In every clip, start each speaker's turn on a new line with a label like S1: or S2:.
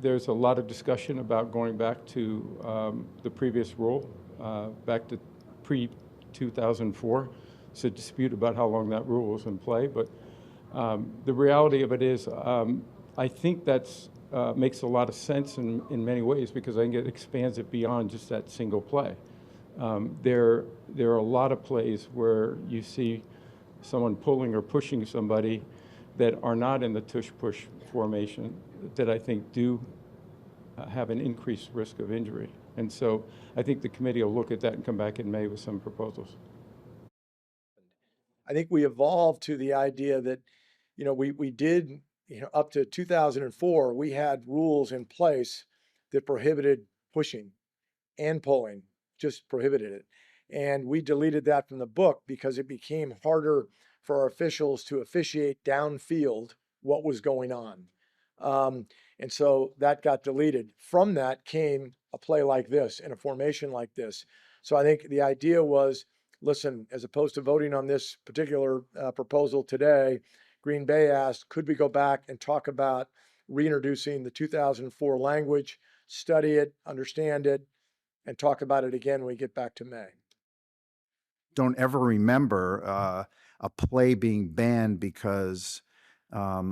S1: There's a lot of discussion about going back to the previous rule, back to pre-2004. It's a dispute about how long that rule was in play, but the reality of it is I think that's makes a lot of sense in many ways, because I think it expands it beyond just that single play. There are a lot of plays where you see someone pulling or pushing somebody that are not in the tush-push formation that I think do have an increased risk of injury. And so I think the committee will look at that and come back in May with some proposals.
S2: I think we evolved to the idea that, we did, up to 2004, we had rules in place that prohibited pushing and pulling, just prohibited it. And we deleted that from the book because it became harder for our officials to officiate downfield what was going on. And so that got deleted. From that came a play like this and a formation like this. So I think the idea was, listen, as opposed to voting on this particular proposal today, Green Bay asked, could we go back and talk about reintroducing the 2004 language, study it, understand it, and talk about it again when we get back to May.
S3: Don't ever remember a play being banned because a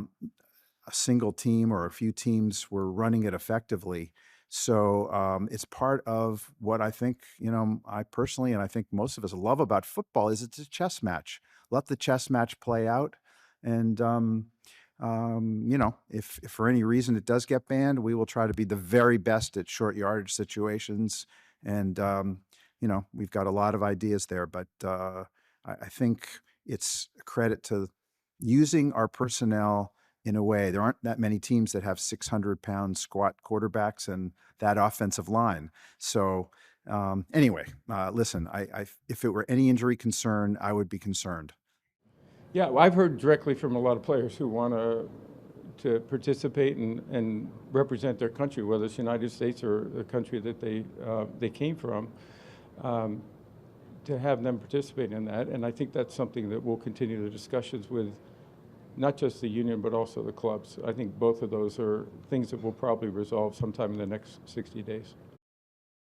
S3: single team or a few teams were running it effectively. So it's part of what I think, I personally, and I think most of us love about football is it's a chess match. Let the chess match play out. And, if for any reason it does get banned, we will try to be the very best at short yardage situations. And, we've got a lot of ideas there, but I think it's a credit to using our personnel in a way. There aren't that many teams that have 600-pound squat quarterbacks and that offensive line. So anyway, listen, if it were any injury concern, I would be concerned.
S1: Yeah, well, I've heard directly from a lot of players who want to participate and represent their country, whether it's the United States or the country that they came from, to have them participate in that. And I think that's something that we'll continue the discussions with, not just the union, but also the clubs. I think both of those are things that we'll probably resolve sometime in the next 60 days.